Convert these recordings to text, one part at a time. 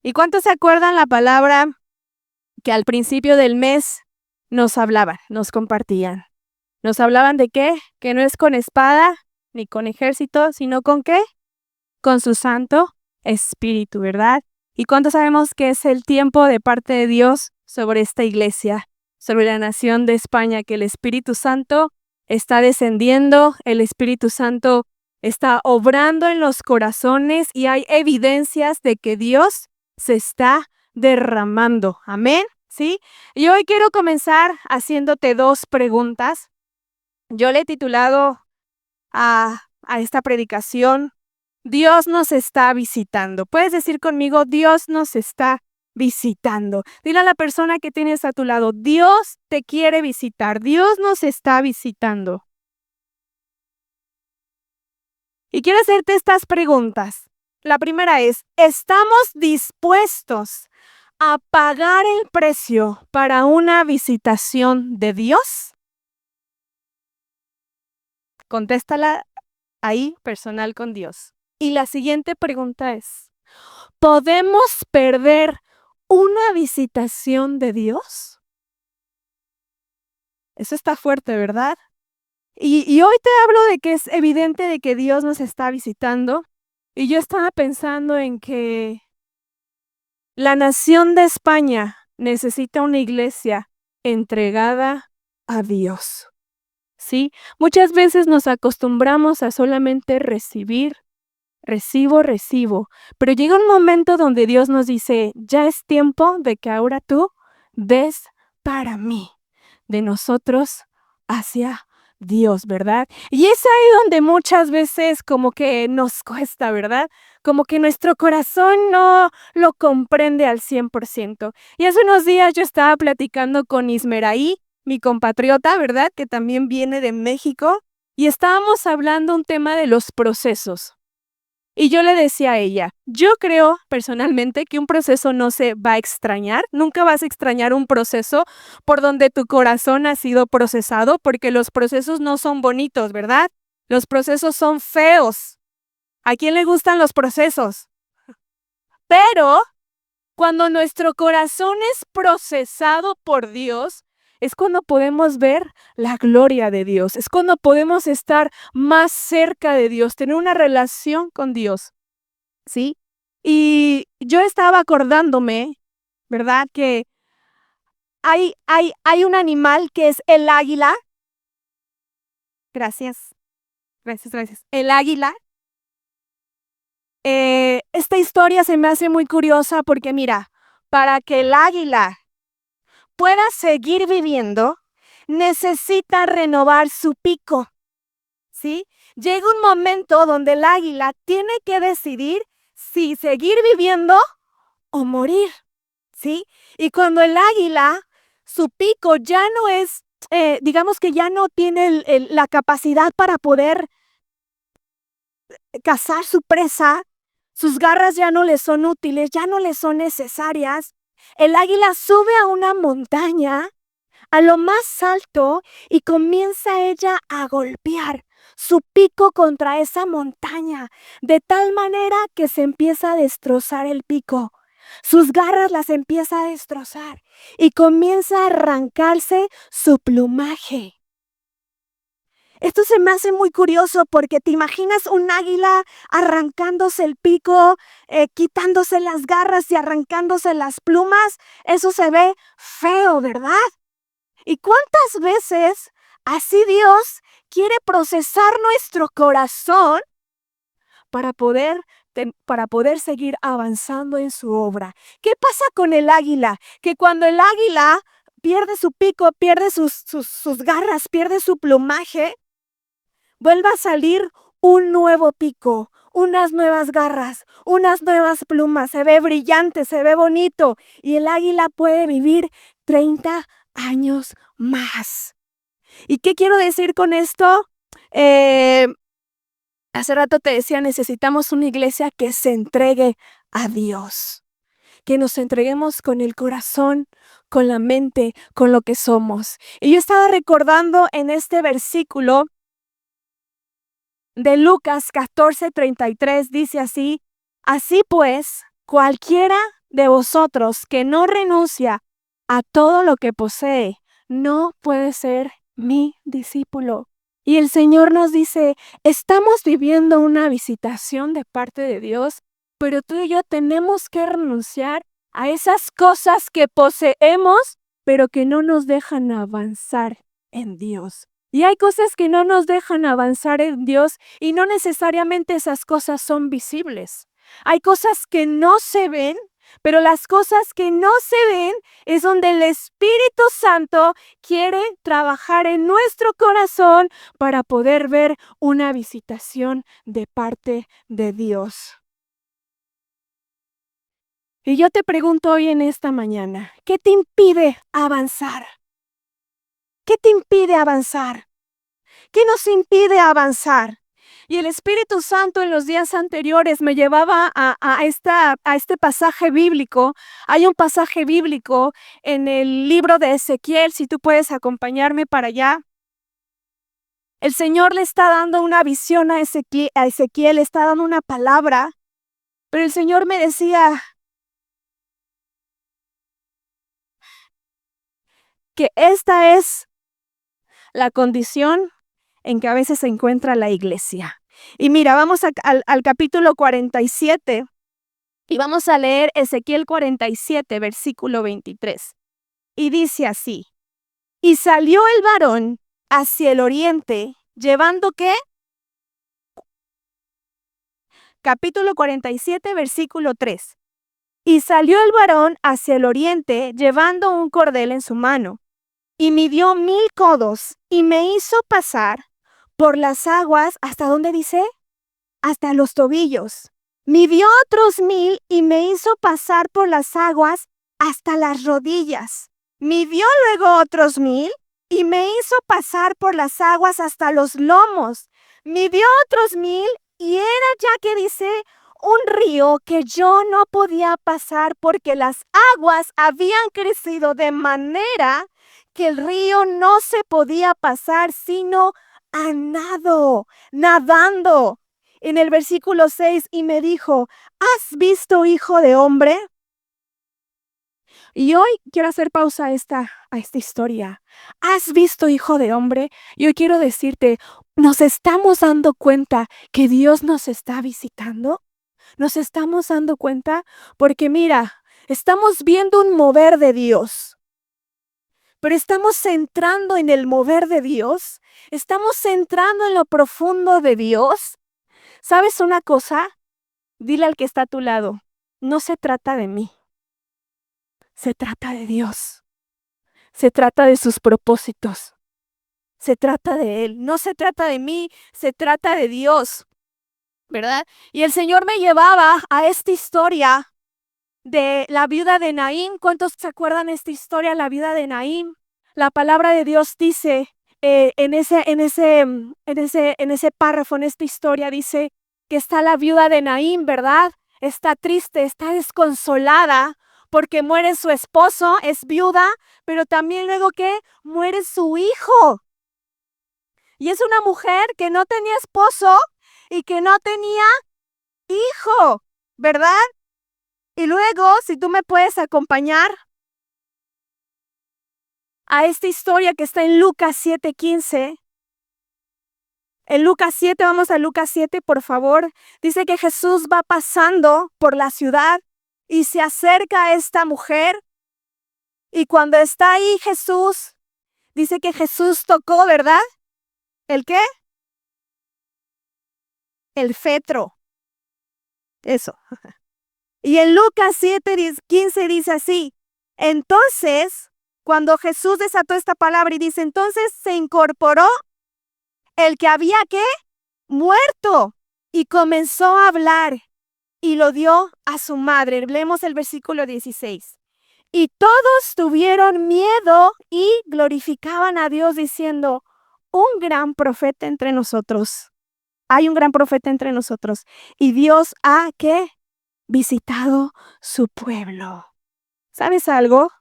¿Y cuántos se acuerdan la palabra que al principio del mes nos hablaban, nos compartían? ¿Nos hablaban de qué? Que no es con espada ni con ejército, sino ¿con qué? Con su Santo Espíritu, ¿verdad? ¿Y cuántos sabemos que es el tiempo de parte de Dios sobre esta iglesia, sobre la nación de España, que el Espíritu Santo está descendiendo, el Espíritu Santo está obrando en los corazones y hay evidencias de que Dios se está derramando? Amén, ¿sí? Y hoy quiero comenzar haciéndote dos preguntas. Yo le he titulado a esta predicación, Dios nos está visitando. Puedes decir conmigo, Dios nos está visitando. Dile a la persona que tienes a tu lado, Dios te quiere visitar, Dios nos está visitando. Y quiero hacerte estas preguntas. La primera es, ¿estamos dispuestos a pagar el precio para una visitación de Dios? Contéstala ahí, personal con Dios. Y la siguiente pregunta es, ¿podemos perder una visitación de Dios? Eso está fuerte, ¿verdad? Y hoy te hablo de que es evidente de que Dios nos está visitando. Y yo estaba pensando en que la nación de España necesita una iglesia entregada a Dios. ¿Sí? Muchas veces nos acostumbramos a solamente recibir. Recibo, pero llega un momento donde Dios nos dice, ya es tiempo de que ahora tú des para mí, de nosotros hacia Dios, ¿verdad? Y es ahí donde muchas veces como que nos cuesta, ¿verdad? Como que nuestro corazón no lo comprende al 100%. Y hace unos días yo estaba platicando con Ismeraí, mi compatriota, ¿verdad? Que también viene de México, y estábamos hablando un tema de los procesos. Y yo le decía a ella, yo creo personalmente que un proceso no se va a extrañar, nunca vas a extrañar un proceso por donde tu corazón ha sido procesado, porque los procesos no son bonitos, ¿verdad? Los procesos son feos. ¿A quién le gustan los procesos? Pero cuando nuestro corazón es procesado por Dios, es cuando podemos ver la gloria de Dios, es cuando podemos estar más cerca de Dios, tener una relación con Dios. ¿Sí? Y yo estaba acordándome, ¿verdad? Que hay un animal que es el águila. Gracias, gracias. El águila. Esta historia se me hace muy curiosa porque mira, para que el águila pueda seguir viviendo, necesita renovar su pico, ¿sí? Llega un momento donde el águila tiene que decidir si seguir viviendo o morir. ¿Sí? Y cuando el águila, su pico ya no es, digamos que ya no tiene la capacidad para poder cazar su presa, sus garras ya no le son útiles, ya no le son necesarias, el águila sube a una montaña, a lo más alto, y comienza ella a golpear su pico contra esa montaña, de tal manera que se empieza a destrozar el pico. Sus garras las empieza a destrozar y comienza a arrancarse su plumaje. Esto se me hace muy curioso porque te imaginas un águila arrancándose el pico, quitándose las garras y arrancándose las plumas. Eso se ve feo, ¿verdad? ¿Y cuántas veces así Dios quiere procesar nuestro corazón para poder seguir avanzando en su obra? ¿Qué pasa con el águila? Que cuando el águila pierde su pico, pierde sus garras, pierde su plumaje, vuelve a salir un nuevo pico, unas nuevas garras, unas nuevas plumas, se ve brillante, se ve bonito, y el águila puede vivir 30 años más. ¿Y qué quiero decir con esto? Hace rato te decía, necesitamos una iglesia que se entregue a Dios, que nos entreguemos con el corazón, con la mente, con lo que somos. Y yo estaba recordando en este versículo de Lucas 14:33, dice así, así pues, cualquiera de vosotros que no renuncia a todo lo que posee, no puede ser mi discípulo. Y el Señor nos dice, estamos viviendo una visitación de parte de Dios, pero tú y yo tenemos que renunciar a esas cosas que poseemos, pero que no nos dejan avanzar en Dios. Y hay cosas que no nos dejan avanzar en Dios y no necesariamente esas cosas son visibles. Hay cosas que no se ven, pero las cosas que no se ven es donde el Espíritu Santo quiere trabajar en nuestro corazón para poder ver una visitación de parte de Dios. Y yo te pregunto hoy en esta mañana, ¿qué te impide avanzar? ¿Qué te impide avanzar? ¿Qué nos impide avanzar? Y el Espíritu Santo en los días anteriores me llevaba a este pasaje bíblico. Hay un pasaje bíblico en el libro de Ezequiel, si tú puedes acompañarme para allá. El Señor le está dando una visión a Ezequiel, le está dando una palabra, pero el Señor me decía que esta es la condición en que a veces se encuentra la iglesia. Y mira, vamos al capítulo 47 y vamos a leer Ezequiel 47, versículo 23. Y dice así, y salió el varón hacia el oriente, llevando ¿qué? Capítulo 47, versículo 3. Y salió el varón hacia el oriente, llevando un cordel en su mano, y midió 1000 codos, y me hizo pasar por las aguas, ¿hasta dónde dice? Hasta los tobillos. Midió otros 1000 y me hizo pasar por las aguas hasta las rodillas. Midió luego otros 1000 y me hizo pasar por las aguas hasta los lomos. Midió otros 1000 y era ya que dice un río que yo no podía pasar porque las aguas habían crecido de manera que el río no se podía pasar sino a nadando. En el versículo 6, y me dijo, ¿has visto, hijo de hombre? Y hoy quiero hacer pausa a esta historia. ¿Has visto, hijo de hombre? Y hoy quiero decirte, ¿nos estamos dando cuenta que Dios nos está visitando? ¿Nos estamos dando cuenta? Porque mira, estamos viendo un mover de Dios. Pero estamos entrando en el mover de Dios. Estamos entrando en lo profundo de Dios. ¿Sabes una cosa? Dile al que está a tu lado, no se trata de mí, se trata de Dios, se trata de sus propósitos, se trata de Él, no se trata de mí, se trata de Dios, ¿verdad? Y el Señor me llevaba a esta historia de la viuda de Naín. ¿Cuántos se acuerdan de esta historia, la viuda de Naín? La palabra de Dios dice, en ese párrafo, en esta historia, dice que está la viuda de Naín, ¿verdad? Está triste, está desconsolada porque muere su esposo, es viuda, pero también luego que muere su hijo. Y es una mujer que no tenía esposo y que no tenía hijo, ¿verdad? Y luego, si tú me puedes acompañar a esta historia que está en Lucas 7:15. En Lucas 7, vamos a Lucas 7, por favor. Dice que Jesús va pasando por la ciudad y se acerca a esta mujer. Y cuando está ahí Jesús, dice que Jesús tocó, ¿verdad? ¿El qué? El fetro. Eso. Y en Lucas 7:15 dice así. Entonces, cuando Jesús desató esta palabra y dice, entonces se incorporó el que había, ¿qué? Muerto. Y comenzó a hablar y lo dio a su madre. Leemos el versículo 16. Y todos tuvieron miedo y glorificaban a Dios diciendo, un gran profeta entre nosotros. Hay un gran profeta entre nosotros. Y Dios ha, ¿qué? Visitado su pueblo. ¿Sabes algo?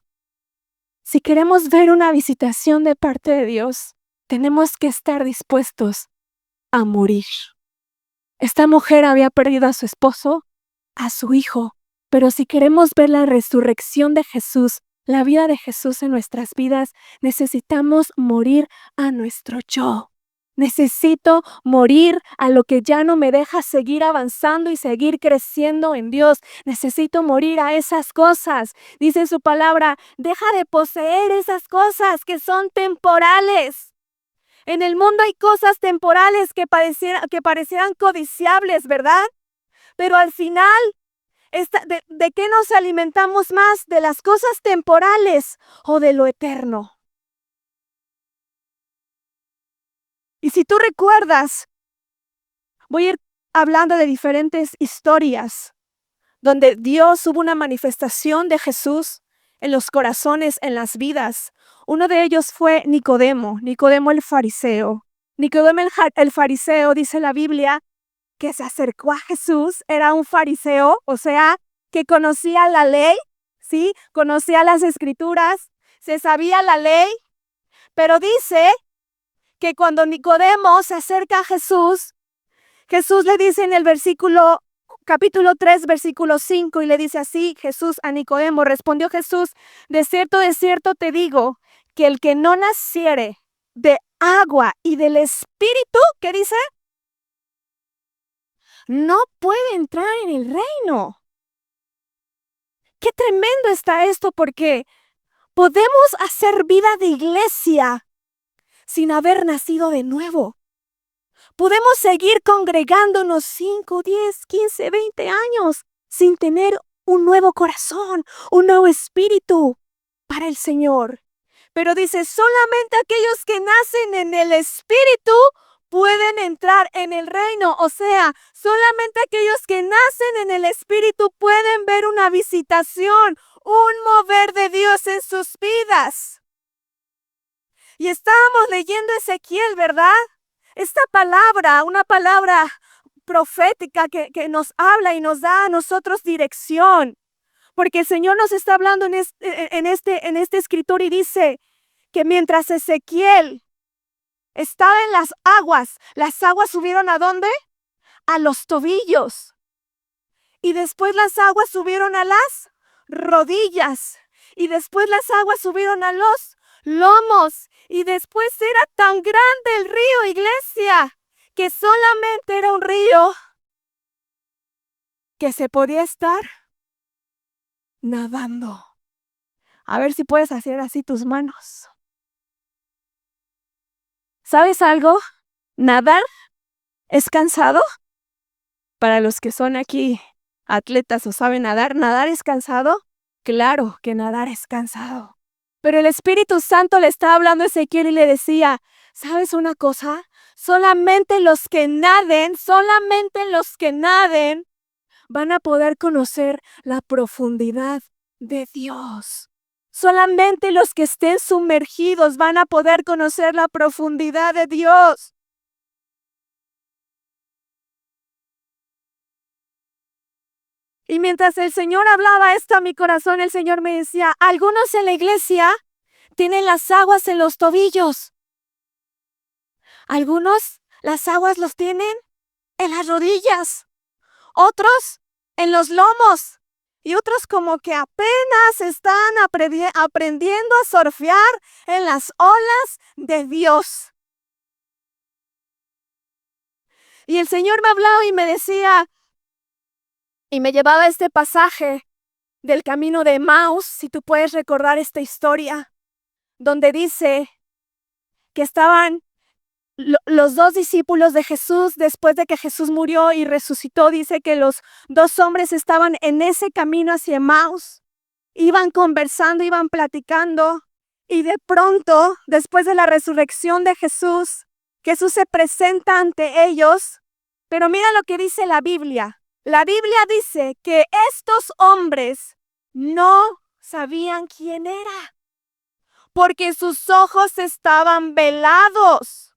Si queremos ver una visitación de parte de Dios, tenemos que estar dispuestos a morir. Esta mujer había perdido a su esposo, a su hijo, Pero si queremos ver la resurrección de Jesús, la vida de Jesús en nuestras vidas, necesitamos morir a nuestro yo. Necesito morir a lo que ya no me deja seguir avanzando y seguir creciendo en Dios. Necesito morir a esas cosas. Dice su palabra, deja de poseer esas cosas que son temporales. En el mundo hay cosas temporales que parecieran codiciables, ¿verdad? Pero al final, ¿de qué nos alimentamos más? ¿De las cosas temporales o de lo eterno? Y si tú recuerdas, voy a ir hablando de diferentes historias donde Dios hubo una manifestación de Jesús en los corazones, en las vidas. Uno de ellos fue Nicodemo el fariseo. Nicodemo el fariseo, dice la Biblia, que se acercó a Jesús, era un fariseo, o sea, que conocía la ley, ¿sí? Conocía las escrituras, se sabía la ley, pero dice que cuando Nicodemo se acerca a Jesús, Jesús le dice en el capítulo 3, versículo 5, y le dice así, Jesús a Nicodemo, respondió Jesús, de cierto te digo, que el que no naciere de agua y del Espíritu, ¿qué dice? No puede entrar en el reino. Qué tremendo está esto, porque podemos hacer vida de iglesia sin haber nacido de nuevo. Podemos seguir congregándonos 5, 10, 15, 20 años sin tener un nuevo corazón, un nuevo espíritu para el Señor. Pero dice, solamente aquellos que nacen en el Espíritu pueden entrar en el reino. O sea, solamente aquellos que nacen en el Espíritu pueden ver una visitación, un mover de Dios en sus vidas. Y estábamos leyendo Ezequiel, ¿verdad? Esta palabra, una palabra profética que nos habla y nos da a nosotros dirección. Porque el Señor nos está hablando en este escritor y dice que mientras Ezequiel estaba en las aguas subieron ¿a dónde? A los tobillos. Y después las aguas subieron a las rodillas. Y después las aguas subieron a los lomos. Y después era tan grande el río, iglesia, que solamente era un río que se podía estar nadando. A ver si puedes hacer así tus manos. ¿Sabes algo? Nadar es cansado. Para los que son aquí atletas o saben nadar es cansado. Claro que nadar es cansado. Pero el Espíritu Santo le estaba hablando a Ezequiel y le decía, ¿sabes una cosa? Solamente los que naden van a poder conocer la profundidad de Dios. Solamente los que estén sumergidos van a poder conocer la profundidad de Dios. Y mientras el Señor hablaba esto a mi corazón, el Señor me decía, algunos en la iglesia tienen las aguas en los tobillos. Algunos las aguas los tienen en las rodillas. Otros en los lomos. Y otros como que apenas están aprendiendo a surfear en las olas de Dios. Y el Señor me hablaba y me decía, y me llevaba a este pasaje del camino de Emaús, si tú puedes recordar esta historia, donde dice que estaban los dos discípulos de Jesús, después de que Jesús murió y resucitó, dice que los dos hombres estaban en ese camino hacia Emaús, iban conversando, iban platicando, y de pronto, después de la resurrección de Jesús, Jesús se presenta ante ellos, pero mira lo que dice la Biblia. La Biblia dice que estos hombres no sabían quién era, porque sus ojos estaban velados.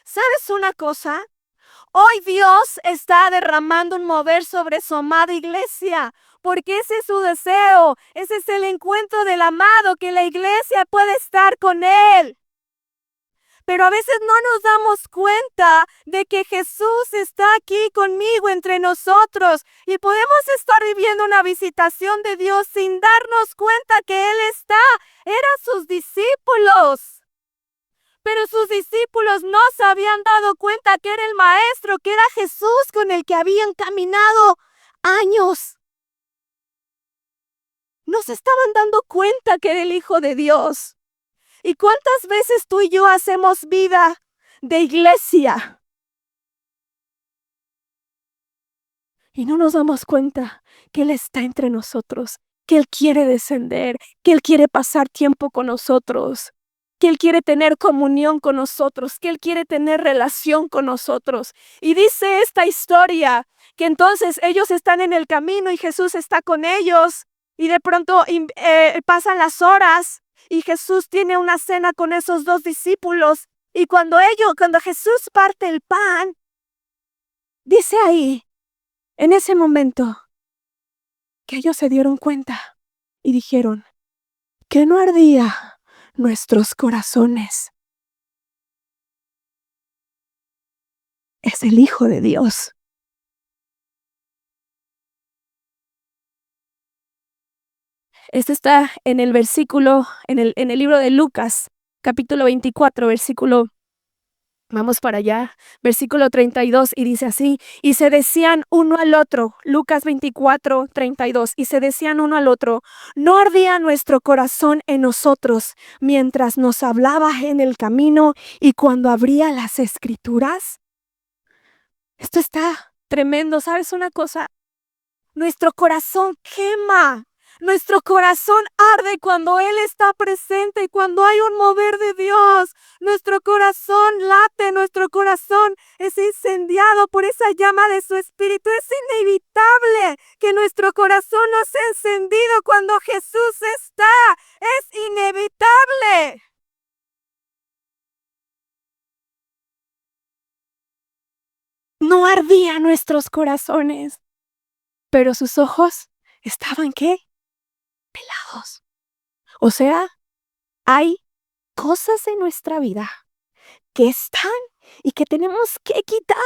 ¿Sabes una cosa? Hoy Dios está derramando un mover sobre su amada iglesia, porque ese es su deseo, ese es el encuentro del amado, que la iglesia puede estar con Él. Pero a veces no nos damos cuenta de que Jesús está aquí conmigo entre nosotros y podemos estar viviendo una visitación de Dios sin darnos cuenta que Él está. Eran sus discípulos. Pero sus discípulos no se habían dado cuenta que era el Maestro, que era Jesús con el que habían caminado años. No se estaban dando cuenta que era el Hijo de Dios. ¿Y cuántas veces tú y yo hacemos vida de iglesia y no nos damos cuenta que Él está entre nosotros, que Él quiere descender, que Él quiere pasar tiempo con nosotros, que Él quiere tener comunión con nosotros, que Él quiere tener relación con nosotros? Y dice esta historia que entonces ellos están en el camino y Jesús está con ellos y de pronto pasan las horas y Jesús tiene una cena con esos dos discípulos y cuando Jesús parte el pan, dice ahí, en ese momento, que ellos se dieron cuenta y dijeron, ¿que no ardía nuestros corazones? Es el Hijo de Dios. Esto está en el versículo, en el libro de Lucas, capítulo 24, versículo, vamos para allá, versículo 32, y dice así, y se decían uno al otro, Lucas 24, 32, y se decían uno al otro, ¿no ardía nuestro corazón en nosotros mientras nos hablaba en el camino y cuando abría las escrituras? Esto está tremendo, ¿sabes una cosa? Nuestro corazón quema. Nuestro corazón arde cuando Él está presente, cuando hay un mover de Dios. Nuestro corazón late, nuestro corazón es incendiado por esa llama de su Espíritu. Es inevitable que nuestro corazón no sea encendido cuando Jesús está. Es inevitable. No ardían nuestros corazones, pero sus ojos estaban, ¿qué? Pelados. O sea, hay cosas en nuestra vida que están y que tenemos que quitar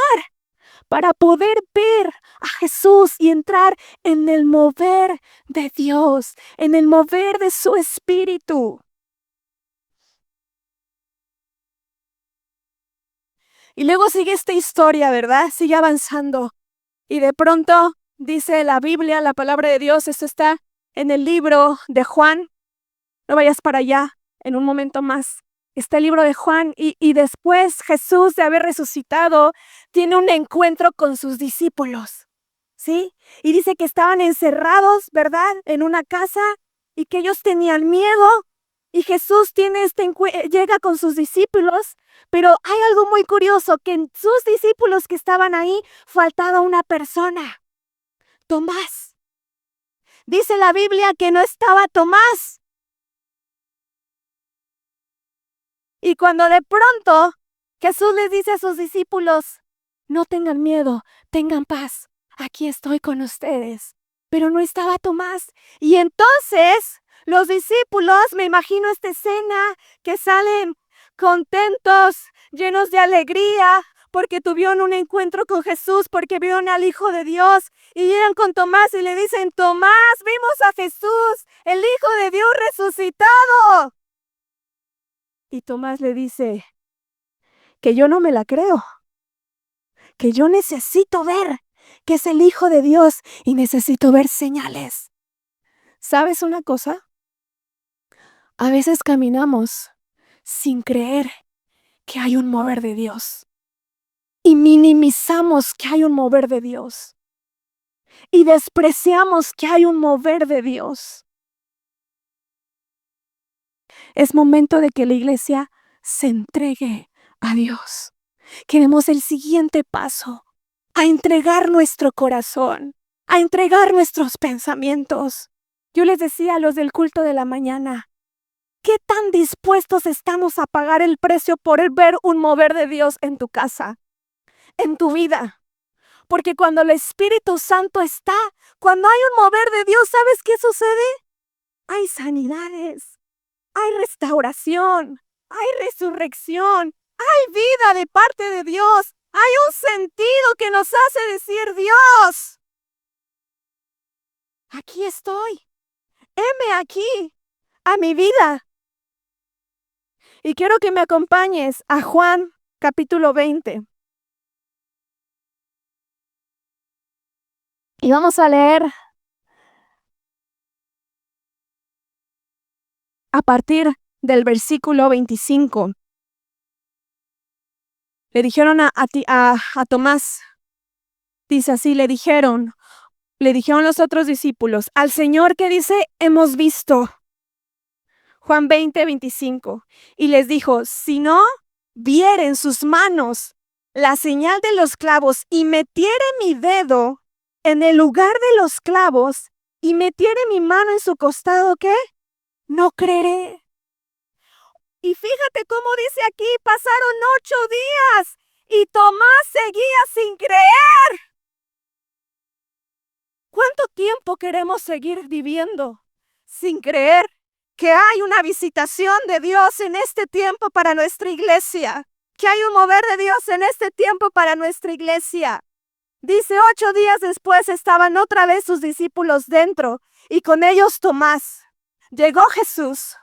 para poder ver a Jesús y entrar en el mover de Dios, en el mover de su Espíritu. Y luego sigue esta historia, ¿verdad? Sigue avanzando. Y de pronto dice la Biblia, la palabra de Dios, esto está en el libro de Juan. No vayas para allá en un momento más. Está el libro de Juan y después Jesús, de haber resucitado, tiene un encuentro con sus discípulos, ¿sí? Y dice que estaban encerrados, ¿verdad? En una casa y que ellos tenían miedo. Y Jesús llega con sus discípulos, pero hay algo muy curioso, que en sus discípulos que estaban ahí faltaba una persona, Tomás. Dice la Biblia que no estaba Tomás. Y cuando de pronto Jesús les dice a sus discípulos, no tengan miedo, tengan paz, aquí estoy con ustedes. Pero no estaba Tomás. Y entonces los discípulos, me imagino esta escena, que salen contentos, llenos de alegría, porque tuvieron un encuentro con Jesús, porque vieron al Hijo de Dios, y llegan con Tomás y le dicen, Tomás, vimos a Jesús, el Hijo de Dios resucitado. Y Tomás le dice, que yo no me la creo, que yo necesito ver que es el Hijo de Dios y necesito ver señales. ¿Sabes una cosa? A veces caminamos sin creer que hay un mover de Dios y minimizamos que hay un mover de Dios y despreciamos que hay un mover de Dios. Es momento de que la iglesia se entregue a Dios, que demos el siguiente paso, a entregar nuestro corazón, a entregar nuestros pensamientos. Yo les decía a los del culto de la mañana, ¿qué tan dispuestos estamos a pagar el precio por ver un mover de Dios en tu casa, en tu vida? Porque cuando el Espíritu Santo está, cuando hay un mover de Dios, ¿sabes qué sucede? Hay sanidades, hay restauración, hay resurrección, Hay vida de parte de Dios. Hay un sentido que nos hace decir Dios. Aquí estoy. Heme aquí, a mi vida. Y quiero que me acompañes a Juan capítulo 20. Y vamos a leer a partir del versículo 25. Le dijeron a Tomás, dice así, le dijeron los otros discípulos, al Señor que dice, hemos visto. Juan 20, 25. Y les dijo, si no vieren sus manos la señal de los clavos y metiere mi dedo en el lugar de los clavos y metiere mi mano en su costado, ¿qué? No creeré. Y fíjate cómo dice aquí, pasaron 8 días y Tomás seguía sin creer. ¿Cuánto tiempo queremos seguir viviendo sin creer que hay una visitación de Dios en este tiempo para nuestra iglesia? Que hay un mover de Dios en este tiempo para nuestra iglesia. Dice, 8 días después estaban otra vez sus discípulos dentro y con ellos Tomás. Llegó Jesús,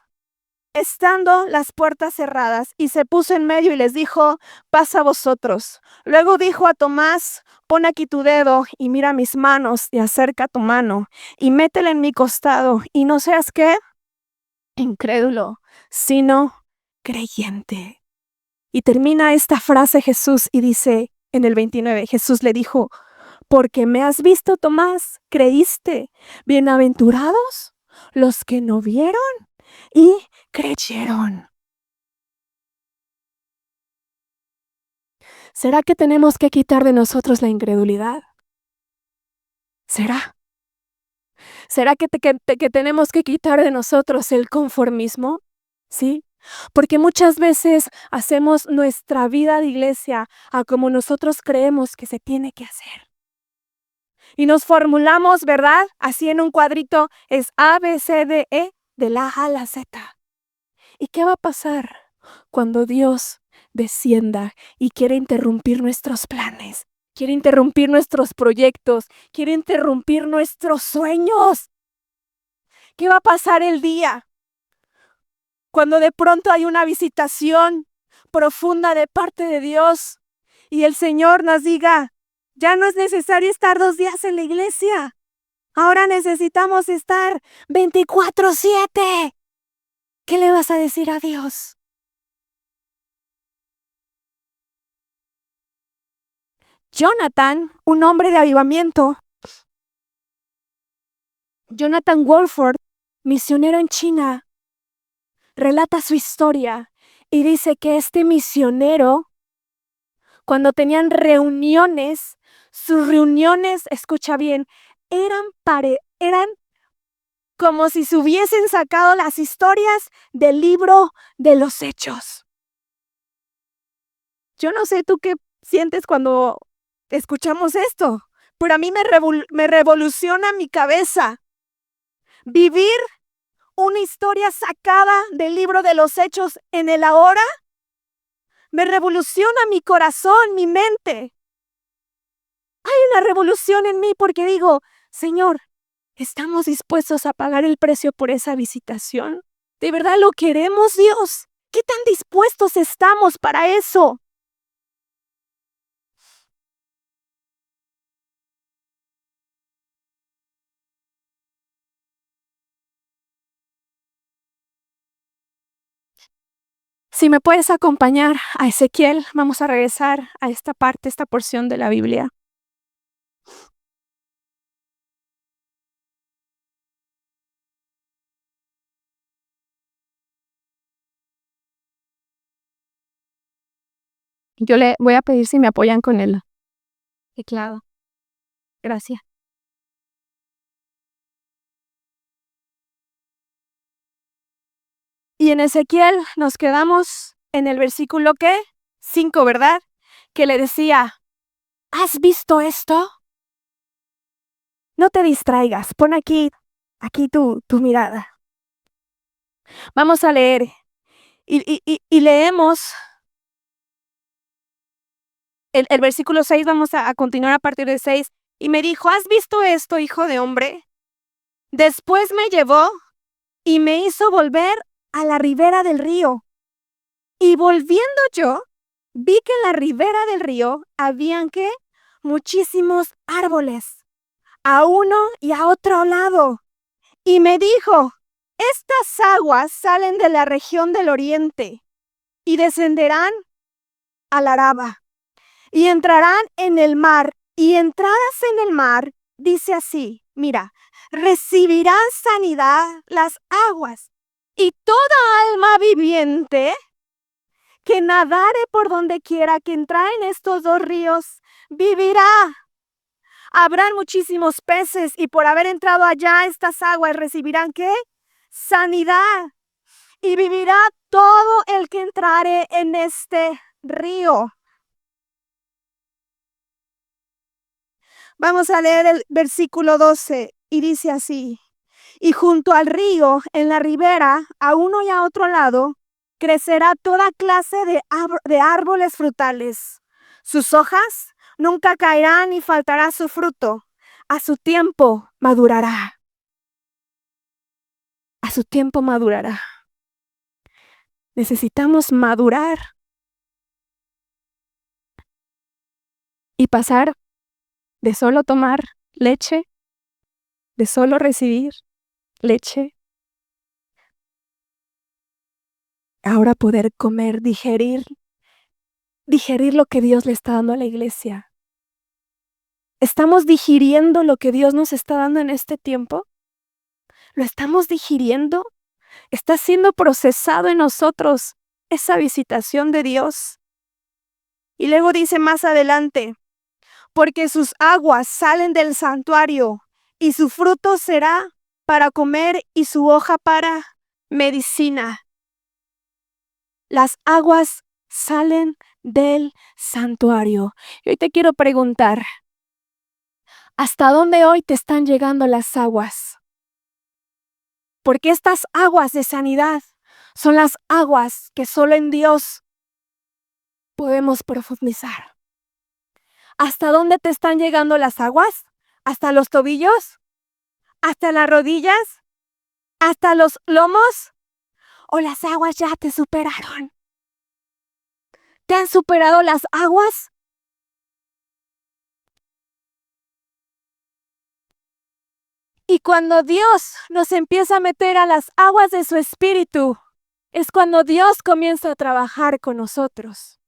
estando las puertas cerradas, y se puso en medio y les dijo, pasa a vosotros. Luego dijo a Tomás, pon aquí tu dedo y mira mis manos y acerca tu mano y métela en mi costado y no seas ¿qué? Incrédulo, sino creyente. Y termina esta frase Jesús y dice en el 29, Jesús le dijo, porque me has visto, Tomás, creíste. Bienaventurados los que no vieron y creyeron. ¿Será que tenemos que quitar de nosotros la incredulidad? ¿Será? ¿Será que tenemos que quitar de nosotros el conformismo? ¿Sí? Porque muchas veces hacemos nuestra vida de iglesia a como nosotros creemos que se tiene que hacer. Y nos formulamos, ¿verdad? Así en un cuadrito es A, B, C, D, E, de la A a la Z. ¿Y qué va a pasar cuando Dios descienda y quiere interrumpir nuestros planes? Quiere interrumpir nuestros proyectos, quiere interrumpir nuestros sueños. ¿Qué va a pasar el día cuando de pronto hay una visitación profunda de parte de Dios y el Señor nos diga, ya no es necesario estar 2 días en la iglesia, ahora necesitamos estar 24/7? ¿Qué le vas a decir a Dios? Jonathan, un hombre de avivamiento, Jonathan Wolford, misionero en China, relata su historia y dice que este misionero, cuando tenían reuniones, sus reuniones, escucha bien, eran como si se hubiesen sacado las historias del libro de los Hechos. Yo no sé tú qué sientes cuando escuchamos esto, pero a mí me revoluciona mi cabeza vivir una historia sacada del libro de los Hechos en el ahora. Me revoluciona mi corazón, mi mente. Hay una revolución en mí porque digo, Señor, ¿estamos dispuestos a pagar el precio por esa visitación? ¿De verdad lo queremos, Dios? ¿Qué tan dispuestos estamos para eso? Si me puedes acompañar a Ezequiel, vamos a regresar a esta parte, esta porción de la Biblia. Yo le voy a pedir si me apoyan con el teclado. Gracias. Y en Ezequiel nos quedamos en el versículo ¿qué? 5, ¿verdad? Que le decía, ¿has visto esto? No te distraigas, pon aquí tu mirada. Vamos a leer y leemos el versículo 6, vamos a continuar a partir del 6. Y me dijo, ¿has visto esto, hijo de hombre? Después me llevó y me hizo volver a la ribera del río. Y volviendo yo, vi que en la ribera del río habían, ¿qué? Muchísimos árboles, a uno y a otro lado. Y me dijo, estas aguas salen de la región del oriente y descenderán al Araba y entrarán en el mar. Y entradas en el mar, dice así, mira, recibirán sanidad las aguas, y toda alma viviente que nadare por donde quiera que entra en estos dos ríos, vivirá. Habrán muchísimos peces, y por haber entrado allá estas aguas recibirán, ¿qué? Sanidad. Y vivirá todo el que entrare en este río. Vamos a leer el versículo 12 y dice así. Y junto al río, en la ribera, a uno y a otro lado, crecerá toda clase de árboles frutales. Sus hojas nunca caerán ni faltará su fruto. A su tiempo madurará. A su tiempo madurará. Necesitamos madurar y pasar de solo tomar leche, de solo recibir leche, ahora poder comer, digerir lo que Dios le está dando a la iglesia. ¿Estamos digiriendo lo que Dios nos está dando en este tiempo? ¿Lo estamos digiriendo? ¿Está siendo procesado en nosotros esa visitación de Dios? Y luego dice más adelante, porque sus aguas salen del santuario y su fruto será para comer y su hoja para medicina. Las aguas salen del santuario. Y hoy te quiero preguntar, ¿hasta dónde hoy te están llegando las aguas? Porque estas aguas de sanidad son las aguas que solo en Dios podemos profundizar. ¿Hasta dónde te están llegando las aguas? ¿Hasta los tobillos? ¿Hasta las rodillas? ¿Hasta los lomos? ¿O las aguas ya te superaron? ¿Te han superado las aguas? Y cuando Dios nos empieza a meter a las aguas de su espíritu, es cuando Dios comienza a trabajar con nosotros.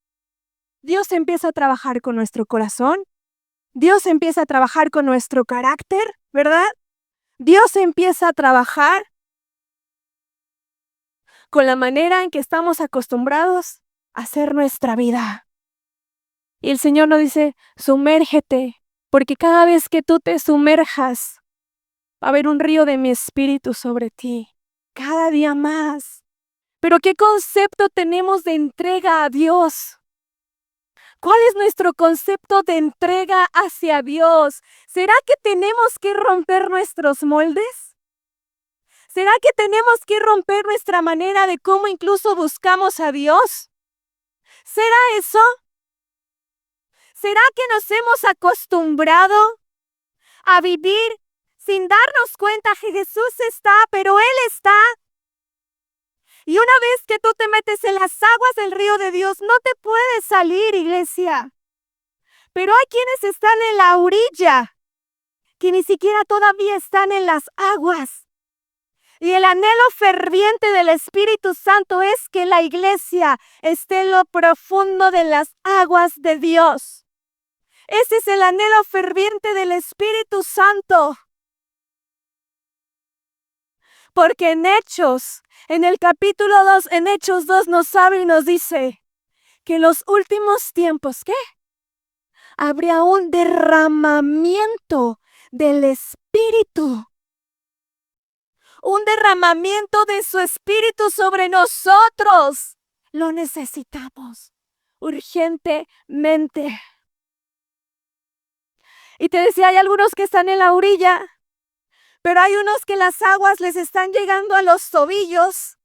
Dios empieza a trabajar con nuestro corazón. Dios empieza a trabajar con nuestro carácter, ¿verdad? Dios empieza a trabajar con la manera en que estamos acostumbrados a hacer nuestra vida. Y el Señor nos dice, sumérgete, porque cada vez que tú te sumerjas, va a haber un río de mi espíritu sobre ti, cada día más. Pero ¿qué concepto tenemos de entrega a Dios? ¿Cuál es nuestro concepto de entrega hacia Dios? ¿Será que tenemos que romper nuestros moldes? ¿Será que tenemos que romper nuestra manera de cómo incluso buscamos a Dios? ¿Será eso? ¿Será que nos hemos acostumbrado a vivir sin darnos cuenta que Jesús está, pero Él está? Y una vez que tú te metes en las aguas del río de Dios, no te puedes salir, iglesia. Pero hay quienes están en la orilla, que ni siquiera todavía están en las aguas. Y el anhelo ferviente del Espíritu Santo es que la iglesia esté en lo profundo de las aguas de Dios. Ese es el anhelo ferviente del Espíritu Santo. Porque en Hechos, en el capítulo 2, en Hechos 2 nos habla y nos dice que en los últimos tiempos, ¿qué? Habría un derramamiento del Espíritu. Un derramamiento de su Espíritu sobre nosotros. Lo necesitamos urgentemente. Y te decía, hay algunos que están en la orilla, pero hay unos que las aguas les están llegando a los tobillos.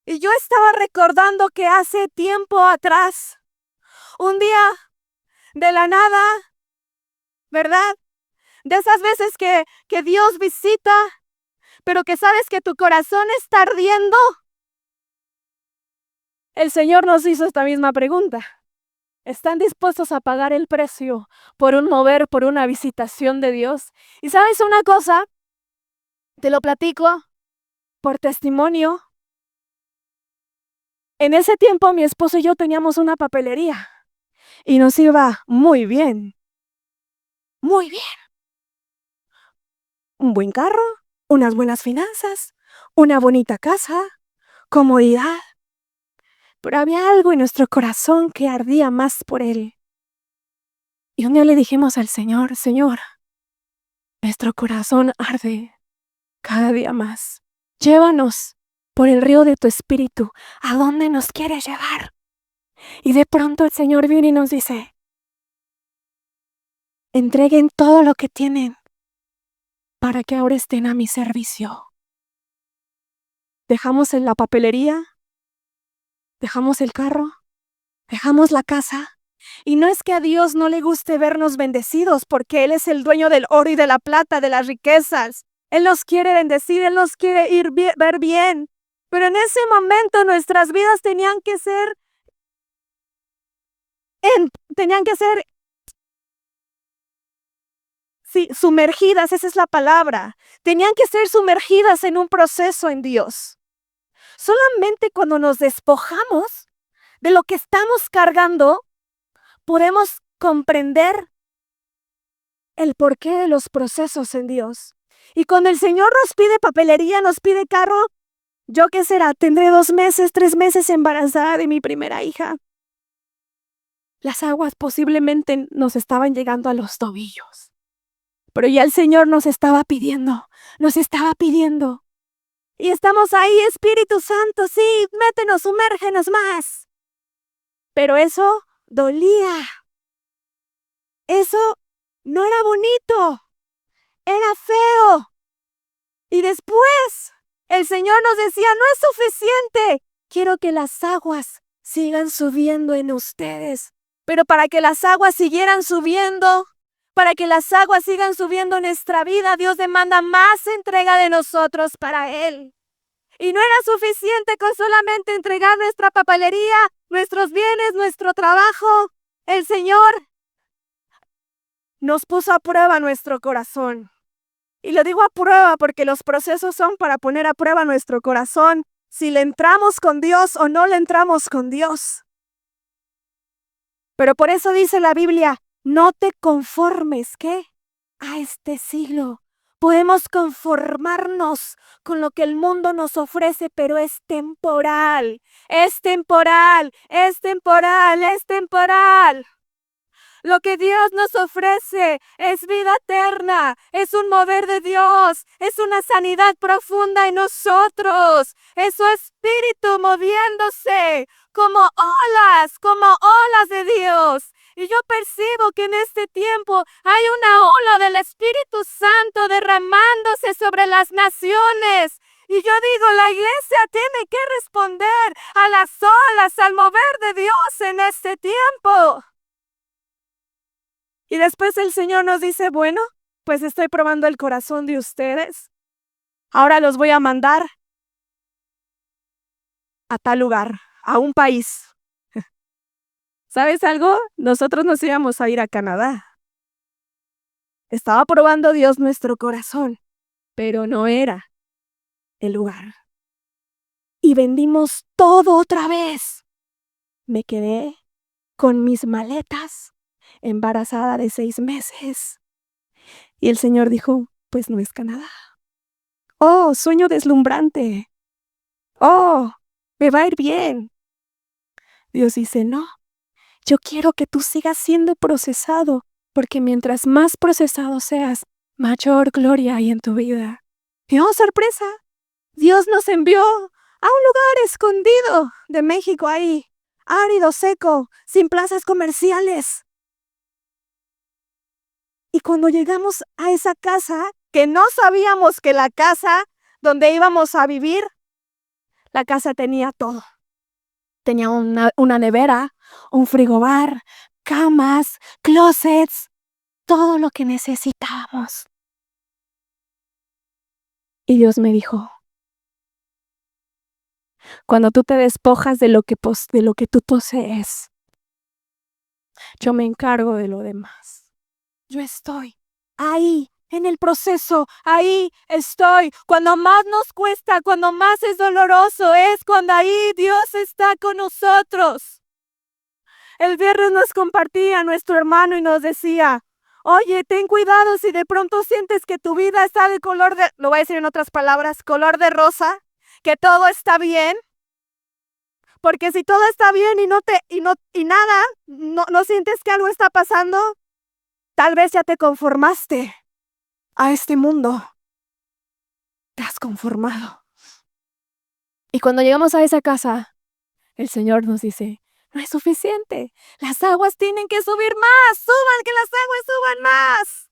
Y yo estaba recordando que hace tiempo atrás, un día de la nada, ¿verdad? De esas veces que Dios visita, pero que sabes que tu corazón está ardiendo. El Señor nos hizo esta misma pregunta. ¿Están dispuestos a pagar el precio por un mover, por una visitación de Dios? Y sabes una cosa, te lo platico por testimonio. En ese tiempo mi esposo y yo teníamos una papelería y nos iba muy bien, muy bien. Un buen carro, unas buenas finanzas, una bonita casa, comodidad. Pero había algo en nuestro corazón que ardía más por él. Y un día le dijimos al Señor, Señor, nuestro corazón arde cada día más. Llévanos por el río de tu espíritu. ¿A dónde nos quieres llevar? Y de pronto el Señor viene y nos dice, entreguen todo lo que tienen para que ahora estén a mi servicio. Dejamos en la papelería, dejamos el carro, dejamos la casa. Y no es que a Dios no le guste vernos bendecidos, porque Él es el dueño del oro y de la plata, de las riquezas. Él nos quiere bendecir, Él nos quiere ver bien. Pero en ese momento nuestras vidas tenían que ser sumergidas, esa es la palabra. Tenían que ser sumergidas en un proceso en Dios. Solamente cuando nos despojamos de lo que estamos cargando, podemos comprender el porqué de los procesos en Dios. Y cuando el Señor nos pide papelería, nos pide carro, ¿yo qué será? Tendré 2 meses, 3 meses embarazada de mi primera hija. Las aguas posiblemente nos estaban llegando a los tobillos. Pero ya el Señor nos estaba pidiendo. Y estamos ahí, Espíritu Santo, sí, métenos, sumérgenos más. Pero eso dolía. Eso no era bonito, era feo. Y después el Señor nos decía, no es suficiente. Quiero que las aguas sigan subiendo en ustedes. Pero para que las aguas siguieran subiendo, para que las aguas sigan subiendo en nuestra vida, Dios demanda más entrega de nosotros para Él. Y no era suficiente con solamente entregar nuestra papelería, nuestros bienes, nuestro trabajo. El Señor nos puso a prueba nuestro corazón. Y lo digo a prueba porque los procesos son para poner a prueba nuestro corazón, si le entramos con Dios o no le entramos con Dios. Pero por eso dice la Biblia, no te conformes, ¿qué? A este siglo. Podemos conformarnos con lo que el mundo nos ofrece, pero es temporal, es temporal, es temporal, es temporal. Lo que Dios nos ofrece es vida eterna, es un mover de Dios, es una sanidad profunda en nosotros, es su espíritu moviéndose como olas de Dios. Y yo percibo que en este tiempo hay una ola del Espíritu Santo derramándose sobre las naciones. Y yo digo, la iglesia tiene que responder a las olas, al mover de Dios en este tiempo. Y después el Señor nos dice, bueno, pues estoy probando el corazón de ustedes. Ahora los voy a mandar a tal lugar, a un país. ¿Sabes algo? Nosotros nos íbamos a ir a Canadá. Estaba probando Dios nuestro corazón, pero no era el lugar. Y vendimos todo otra vez. Me quedé con mis maletas, embarazada de 6 meses. Y el Señor dijo, pues no es Canadá. Oh, sueño deslumbrante. Oh, me va a ir bien. Dios dice, no, yo quiero que tú sigas siendo procesado, porque mientras más procesado seas, mayor gloria hay en tu vida. Y oh, sorpresa, Dios nos envió a un lugar escondido de México ahí, árido, seco, sin plazas comerciales. Y cuando llegamos a esa casa, que no sabíamos que la casa donde íbamos a vivir, la casa tenía todo. Tenía una nevera, un frigobar, camas, closets, todo lo que necesitábamos. Y Dios me dijo, cuando tú te despojas de lo que tú posees, yo me encargo de lo demás. Yo estoy ahí, en el proceso, ahí estoy. Cuando más nos cuesta, cuando más es doloroso, es cuando ahí Dios está con nosotros. El viernes nos compartía nuestro hermano y nos decía, oye, ten cuidado si de pronto sientes que tu vida está de color de, lo voy a decir en otras palabras, color de rosa, que todo está bien. Porque si todo está bien y nada, no sientes que algo está pasando, tal vez ya te conformaste a este mundo. Te has conformado. Y cuando llegamos a esa casa, el Señor nos dice, no es suficiente. Las aguas tienen que subir más. Suban, que las aguas suban más.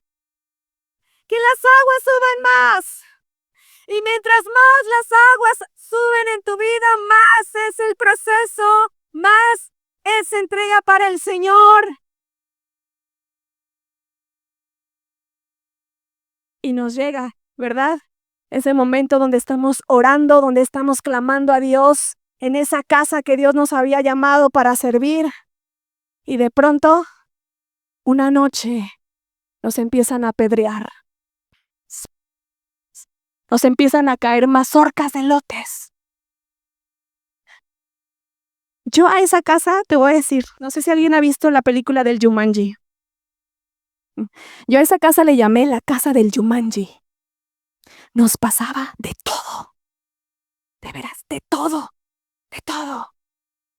Que las aguas suban más. Y mientras más las aguas suben en tu vida, más es el proceso, más es entrega para el Señor. Y nos llega, ¿verdad? Ese momento donde estamos orando, donde estamos clamando a Dios en esa casa que Dios nos había llamado para servir. Y de pronto, una noche, nos empiezan a apedrear. Nos empiezan a caer mazorcas de elotes. Yo a esa casa, te voy a decir, no sé si alguien ha visto la película del Jumanji. Yo a esa casa le llamé la casa del Jumanji. Nos pasaba de todo. De veras, de todo. De todo.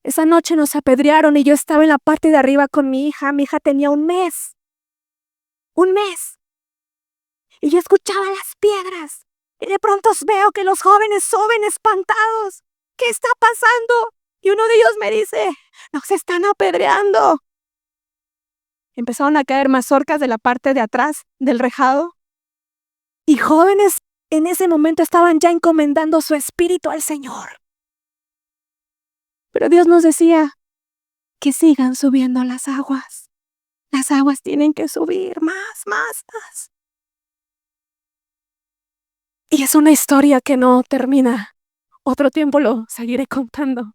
Esa noche nos apedrearon y yo estaba en la parte de arriba con mi hija. Mi hija tenía un mes. Un mes. Y yo escuchaba las piedras. Y de pronto veo que los jóvenes suben espantados. ¿Qué está pasando? Y uno de ellos me dice, nos están apedreando. Empezaron a caer mazorcas de la parte de atrás del rejado. Y jóvenes en ese momento estaban ya encomendando su espíritu al Señor. Pero Dios nos decía que sigan subiendo las aguas. Las aguas tienen que subir más, más, más. Y es una historia que no termina. Otro tiempo lo seguiré contando.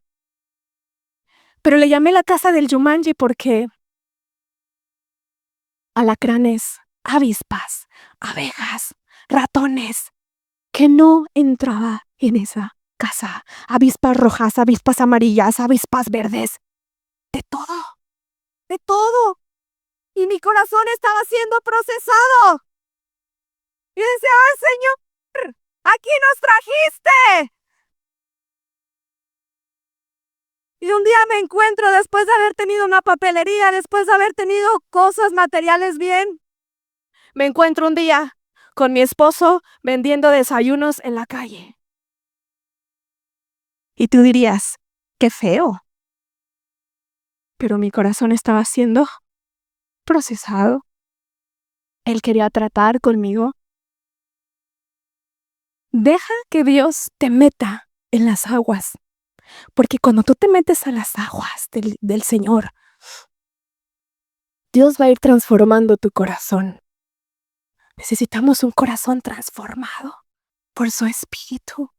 Pero le llamé la casa del Jumanji porque alacranes, avispas, abejas, ratones, que no entraba en esa casa. Avispas rojas, avispas amarillas, avispas verdes. De todo, de todo. Y mi corazón estaba siendo procesado. Y decía, Señor, aquí nos trajiste. Y un día me encuentro, después de haber tenido una papelería, después de haber tenido cosas materiales bien, me encuentro un día con mi esposo vendiendo desayunos en la calle. Y tú dirías, qué feo. Pero mi corazón estaba siendo procesado. Él quería tratar conmigo. Deja que Dios te meta en las aguas. Porque cuando tú te metes a las aguas del Señor, Dios va a ir transformando tu corazón. Necesitamos un corazón transformado por su Espíritu.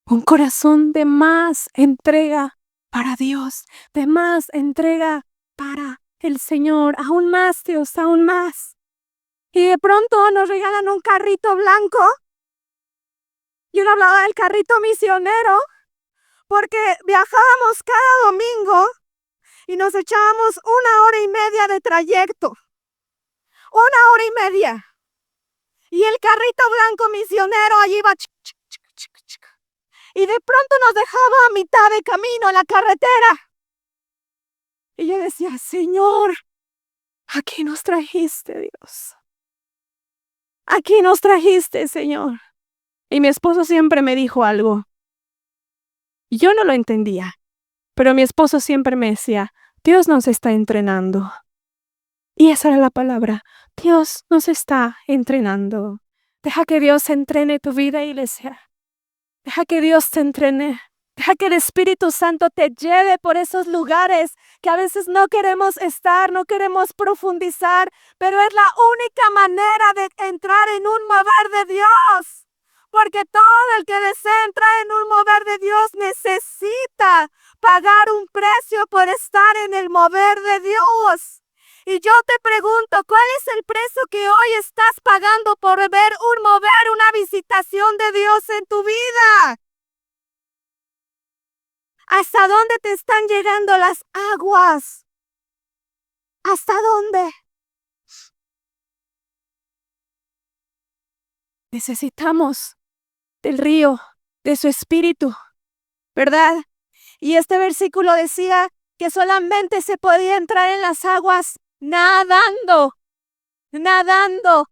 Un corazón de más entrega para Dios, de más entrega para el Señor. Aún más, Dios, aún más. Y de pronto nos regalan un carrito blanco. Yo le hablaba del carrito misionero porque viajábamos cada domingo y nos echábamos 1 hora y media de trayecto. 1 hora y media. Y el carrito blanco misionero allí iba. Y de pronto nos dejaba a mitad de camino en la carretera. Y yo decía, Señor, aquí nos trajiste, Dios. Aquí nos trajiste, Señor. Y mi esposo siempre me dijo algo. Yo no lo entendía, pero mi esposo siempre me decía, Dios nos está entrenando. Y esa era la palabra, Dios nos está entrenando. Deja que Dios entrene tu vida, iglesia. Deja que Dios te entrene. Deja que el Espíritu Santo te lleve por esos lugares que a veces no queremos estar, no queremos profundizar, pero es la única manera de entrar en un mover de Dios. Porque todo el que desea entrar en un mover de Dios necesita pagar un precio por estar en el mover de Dios. Y yo te pregunto, ¿cuál es el precio que hoy estás pagando por ver un mover, una visitación de Dios en tu vida? ¿Hasta dónde te están llegando las aguas? ¿Hasta dónde? Necesitamos del río, de su espíritu, ¿verdad? Y este versículo decía que solamente se podía entrar en las aguas nadando, nadando,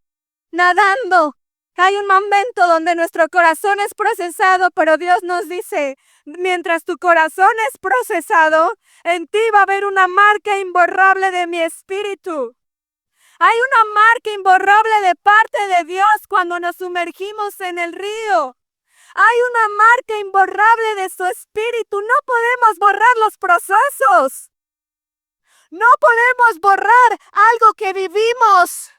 nadando. Hay un momento donde nuestro corazón es procesado, pero Dios nos dice, mientras tu corazón es procesado, en ti va a haber una marca imborrable de mi espíritu. Hay una marca imborrable de parte de Dios cuando nos sumergimos en el río. Hay una marca imborrable de su espíritu. No podemos borrar los procesos. No podemos borrar algo que vivimos.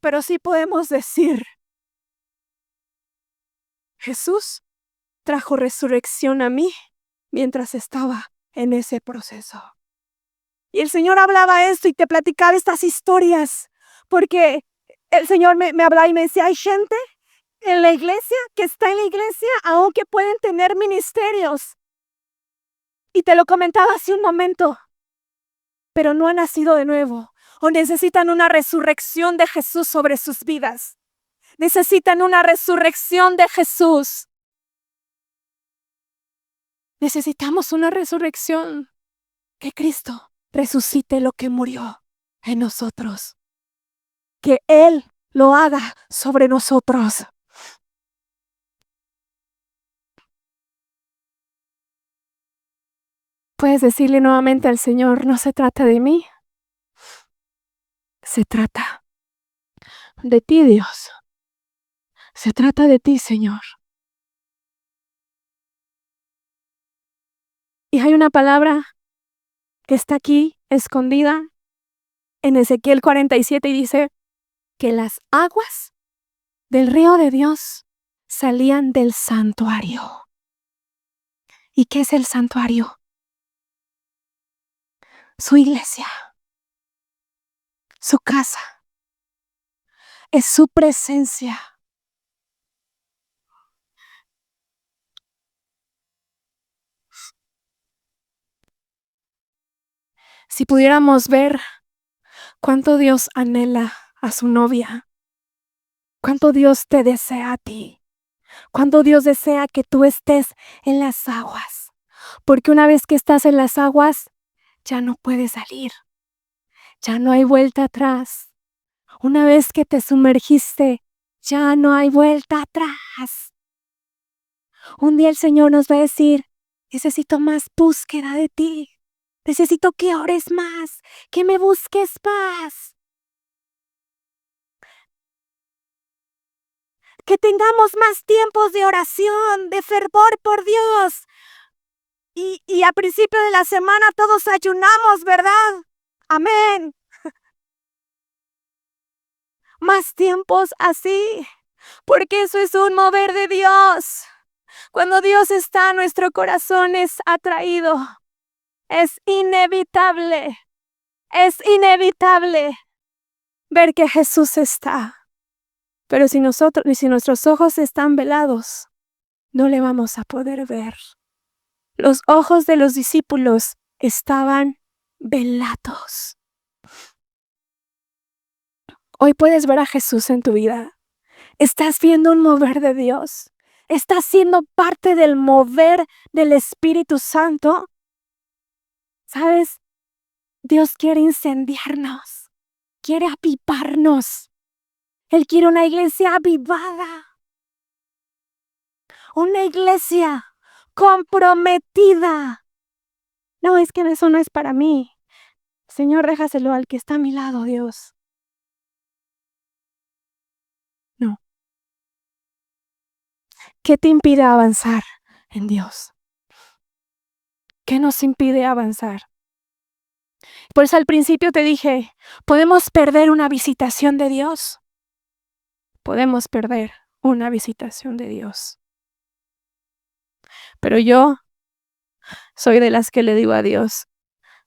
Pero sí podemos decir, Jesús trajo resurrección a mí mientras estaba en ese proceso. Y el Señor hablaba esto y te platicaba estas historias, porque el Señor me hablaba y me decía, hay gente en la iglesia que está en la iglesia aunque pueden tener ministerios. Y te lo comentaba hace un momento, pero no han nacido de nuevo o necesitan una resurrección de Jesús sobre sus vidas. Necesitan una resurrección de Jesús. Necesitamos una resurrección, que Cristo resucite lo que murió en nosotros. Que Él lo haga sobre nosotros. Puedes decirle nuevamente al Señor, no se trata de mí. Se trata de ti, Dios. Se trata de ti, Señor. Y hay una palabra que está aquí escondida en Ezequiel 47 y dice que las aguas del río de Dios salían del santuario. ¿Y qué es el santuario? Su iglesia, su casa, es su presencia. Si pudiéramos ver cuánto Dios anhela a su novia, cuánto Dios te desea a ti, cuánto Dios desea que tú estés en las aguas, porque una vez que estás en las aguas, ya no puedes salir, ya no hay vuelta atrás. Una vez que te sumergiste, ya no hay vuelta atrás. Un día el Señor nos va a decir, necesito más búsqueda de ti. Necesito que ores más, que me busques más. Que tengamos más tiempos de oración, de fervor por Dios. Y a principio de la semana todos ayunamos, ¿verdad? Amén. Más tiempos así, porque eso es un mover de Dios. Cuando Dios está, nuestro corazón es atraído. Es inevitable ver que Jesús está. Pero si nuestros ojos están velados, no le vamos a poder ver. Los ojos de los discípulos estaban velados. Hoy puedes ver a Jesús en tu vida. Estás viendo un mover de Dios. Estás siendo parte del mover del Espíritu Santo. ¿Sabes? Dios quiere incendiarnos. Quiere avivarnos. Él quiere una iglesia avivada. Una iglesia comprometida. No, es que eso no es para mí. Señor, déjaselo al que está a mi lado, Dios. No. ¿Qué te impide avanzar en Dios. ¿Qué nos impide avanzar? Por eso al principio te dije, podemos perder una visitación de Dios. Podemos perder una visitación de Dios. Pero yo soy de las que le digo a Dios,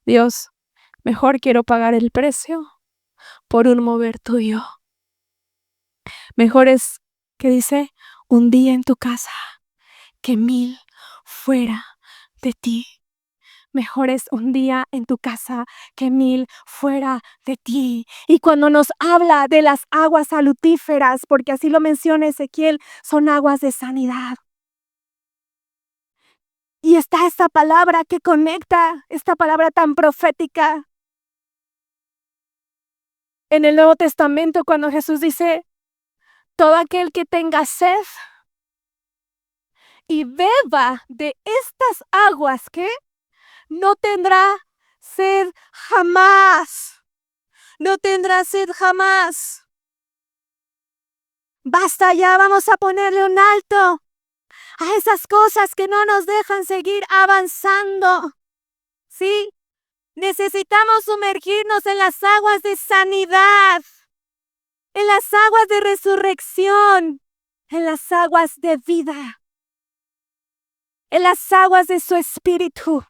Dios, mejor quiero pagar el precio por un mover tuyo. Mejor es, ¿qué dice? Un día en tu casa que 1000 fuera de ti. Mejor es un día en tu casa que 1000 fuera de ti. Y cuando nos habla de las aguas salutíferas, porque así lo menciona Ezequiel, son aguas de sanidad. Y está esta palabra que conecta, esta palabra tan profética. En el Nuevo Testamento, cuando Jesús dice, todo aquel que tenga sed y beba de estas aguas, ¿qué? No tendrá sed jamás. No tendrá sed jamás. Basta ya, vamos a ponerle un alto a esas cosas que no nos dejan seguir avanzando. ¿Sí? Necesitamos sumergirnos en las aguas de sanidad, en las aguas de resurrección, en las aguas de vida, en las aguas de su espíritu.